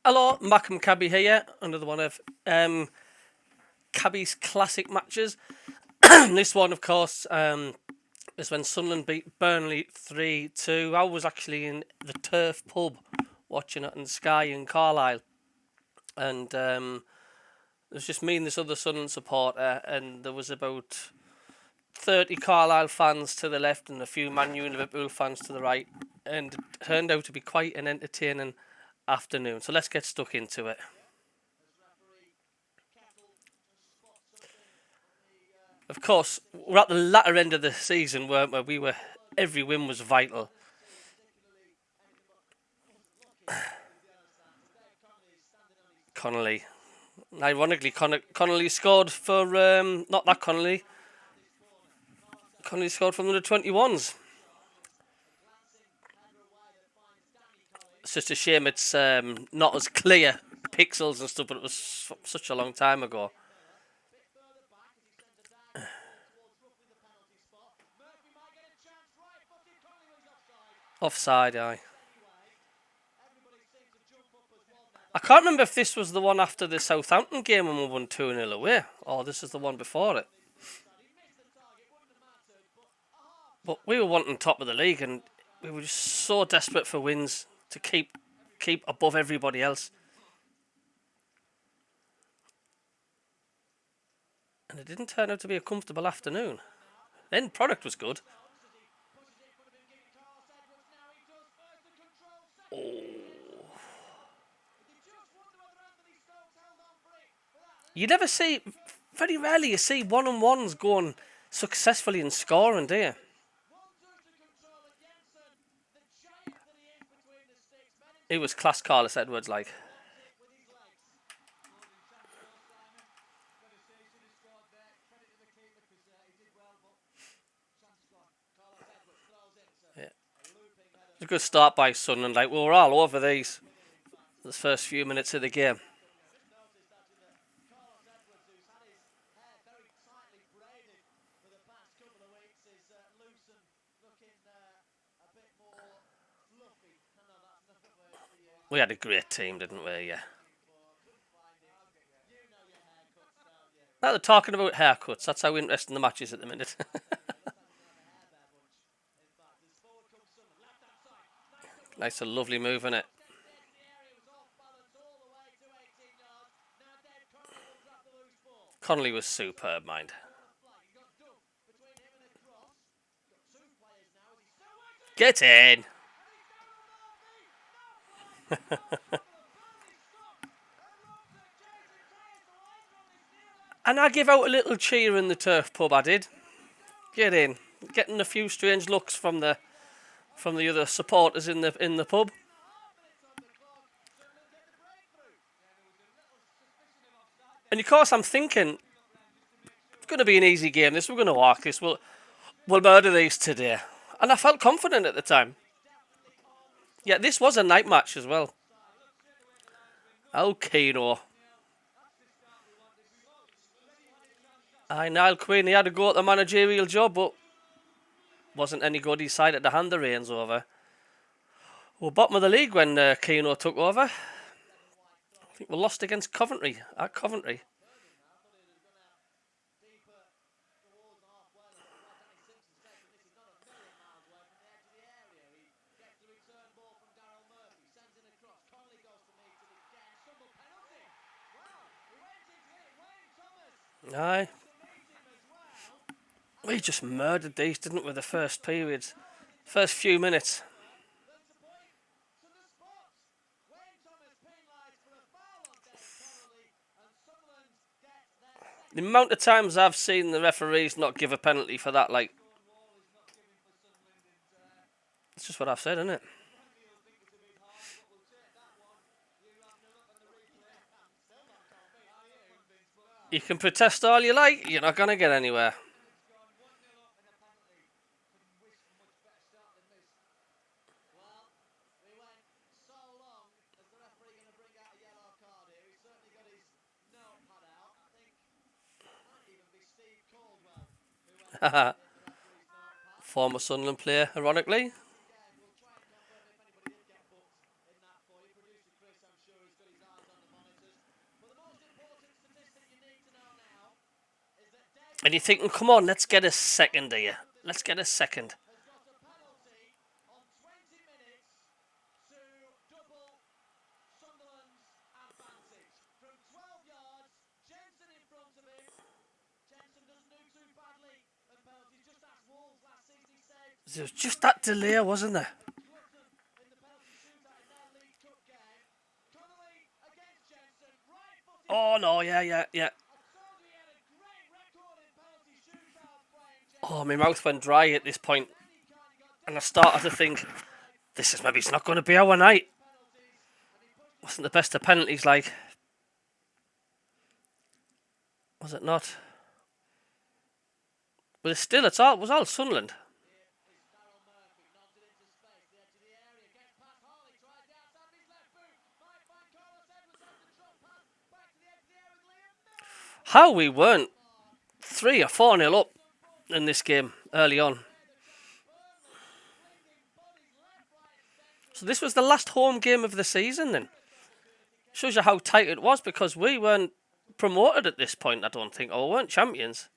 Hello, MACKEM Cabbie here, another one of Cabbie's classic matches. This one, of course, is when Sunderland beat Burnley 3-2. I was actually in the Turf pub watching it on Sky in Carlisle, and it was just me and this other Sunderland supporter, and there was about 30 Carlisle fans to the left and a few Man U and Liverpool fans to the right, and it turned out to be quite an entertaining afternoon. So let's get stuck into it. Of course, we're at the latter end of the season, weren't we? Every win was vital. Connolly, ironically, Connolly scored for not that Connolly. Connolly scored from the 21s. It's just a shame it's not as clear pixels and stuff, but it was such a long time ago. Offside, aye. I can't remember if this was the one after the Southampton game when we won 2-0 away, or this is the one before it. But we were wanting top of the league, and we were just so desperate for wins to keep above everybody else. And it didn't turn out to be a comfortable afternoon. End product was good. You never see, very rarely you see one-on-ones going successfully and scoring, do you? It was class Carlos Edwards like. Yeah. It was a good start by Sunderland. Like, we were all over these the first few minutes of the game. We had a great team, didn't we? Yeah. Now they're talking about haircuts. That's how interesting the match is at the minute. Nice and lovely move, innit? Connolly was superb, mind. Get in! And I give out a little cheer in the Turf pub, I did. Get in. Getting a few strange looks from the other supporters in the pub. And of course I'm thinking it's going to be an easy game. We're going to walk this. We'll murder these today. And I felt confident at the time. Yeah, this was a night match as well. Oh, Keno. Niall Quinn, he had a go at the managerial job, but wasn't any good. He decided to hand the reins over. We're bottom of the league when Keno took over. I think we lost against Coventry, at Coventry. Aye. We just murdered these, didn't we, the first periods. First few minutes. The amount of times I've seen the referees not give a penalty for that, like... It's just what I've said, isn't it? You can protest all you like, you're not going to get anywhere. Former Sunderland player, ironically. And you're thinking, come on, let's get a second here. Let's get a second. There was just that delay, wasn't there? Oh, no, yeah. Oh, my mouth went dry at this point. And I started to think, this is maybe it's not going to be our night. Wasn't the best of penalties, like. Was it not? But still, it was all Sunderland. How we weren't 3 or 4-0 up in this game early on. So this was the last home game of the season then. Shows you how tight it was because we weren't promoted at this point, I don't think. Or we weren't champions.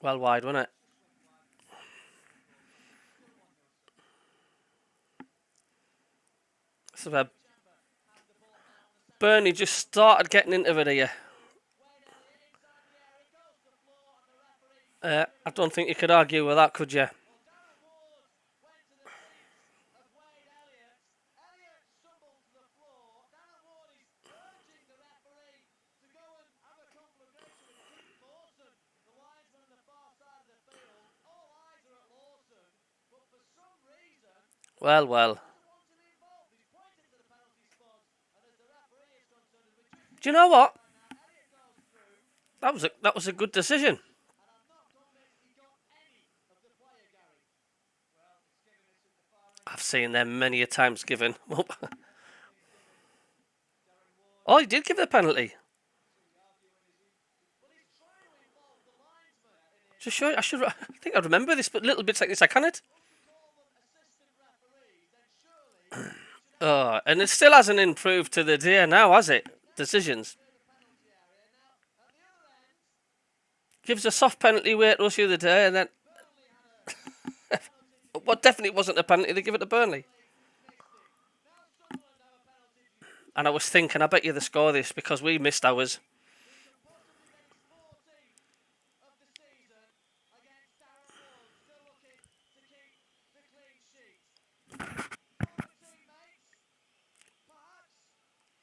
Well wide, wasn't it? So Burnley just started getting into it here. I don't think you could argue with that, could you? Well. Do you know what? That was a good decision. I've seen them many a times given. Oh, he did give the penalty. Just sure, I think I remember this, but little bits like this, I can't. Oh, and it still hasn't improved to the day now, has it? Decisions. Gives a soft penalty away to us the other day, and then what definitely wasn't a penalty. They give it to Burnley. And I was thinking, I bet you they score this because we missed ours.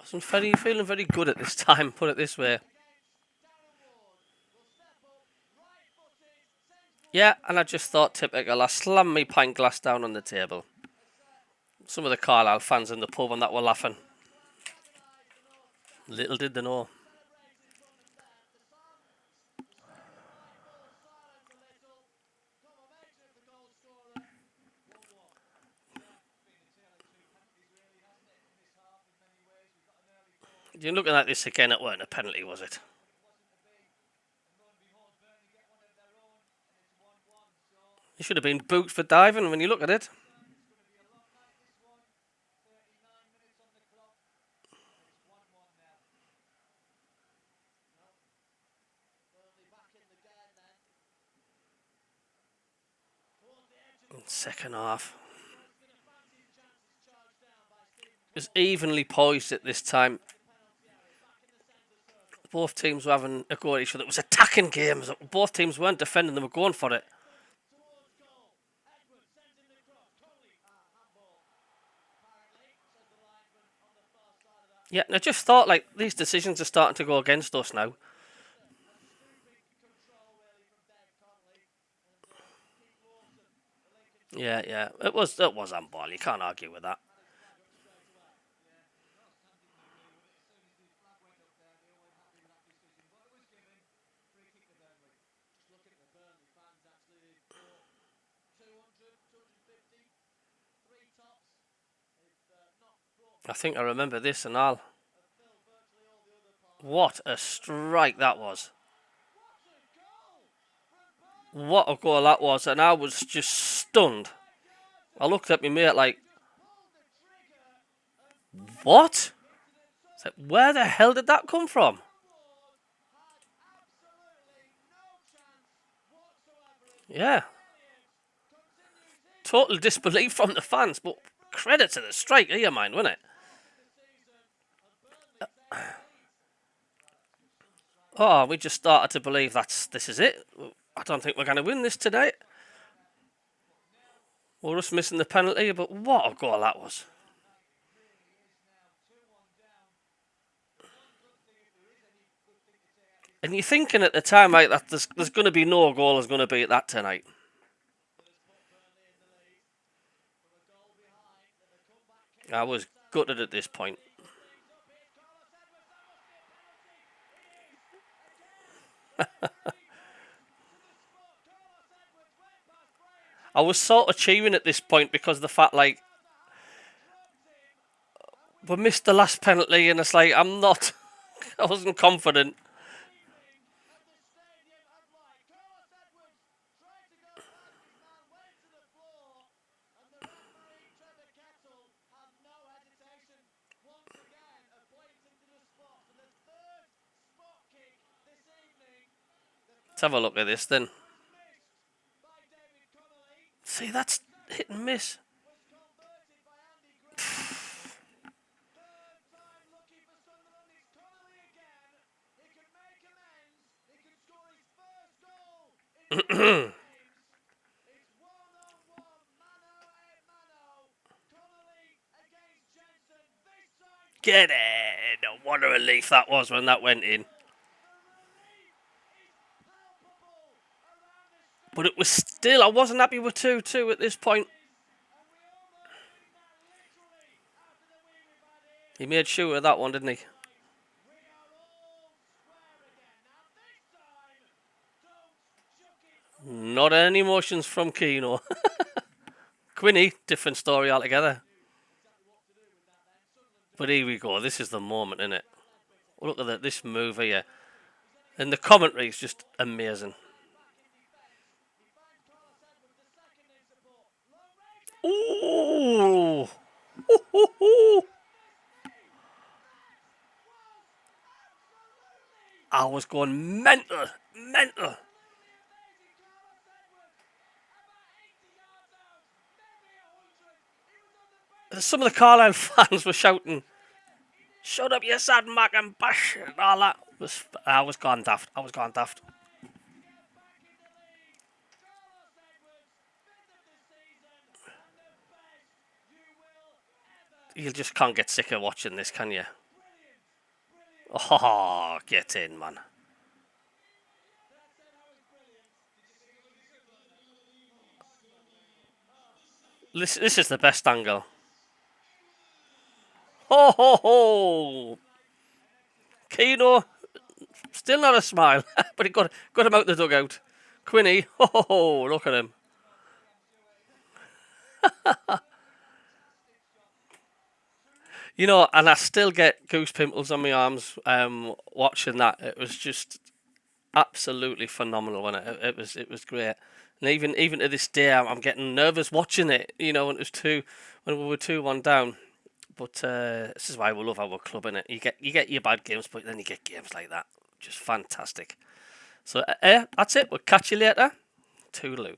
I wasn't feeling very good at this time, put it this way. Yeah, and I just thought, typical, I slammed my pint glass down on the table. Some of the Carlisle fans in the pub and that were laughing. Little did they know. You're looking at this again, it weren't a penalty, was it? You should have been booked for diving when you look at it. Second half. It was evenly poised at this time. Both teams were having a go at each other. It was attacking games. Both teams weren't defending, they were going for it. Yeah, I just thought like these decisions are starting to go against us now. Yeah. It was handball. You can't argue with that. I think I remember this and all. What a strike that was. What a goal that was, and I was just stunned. I looked at my mate like, what? It's like, where the hell did that come from? Yeah. Total disbelief from the fans, but credit to the striker here, mind, wasn't it? Oh, we just started to believe this is it. I don't think we're going to win this today. We're just missing the penalty, but what a goal that was. And you're thinking at the time, like, that there's going to be no goal is going to be at that tonight. I was gutted at this point. I was sort of cheering at this point because of the fact, like, we missed the last penalty, and it's like, I'm not, I wasn't confident. Let's have a look at this then. See, that's hit and miss. Get in! What a relief that was when that went in. But it was still, I wasn't happy with 2-2 at this point. He made sure of that one, didn't he? Not any emotions from Keno. Quinny, different story altogether. But here we go. This is the moment, isn't it? Look at this move here. And the commentary is just amazing. Ooh! I was going mental. Mental. Some of the Carlisle fans were shouting, "Shut up, you sad MACKEM bash," and all that. I was gone daft. I was gone daft. You just can't get sick of watching this, can you? Oh, get in, man. This is the best angle. Ho, ho, ho. Keno, still not a smile, but he got him out the dugout. Quinny, ho, ho, ho, look at him. You know, and I still get goose pimples on my arms watching that. It was just absolutely phenomenal, wasn't it? It was great. And even to this day, I'm getting nervous watching it. You know, when we were 2-1 down. But this is why we love our club, innit? You get your bad games, but then you get games like that. Just fantastic. So that's it. We'll catch you later. Toodaloo.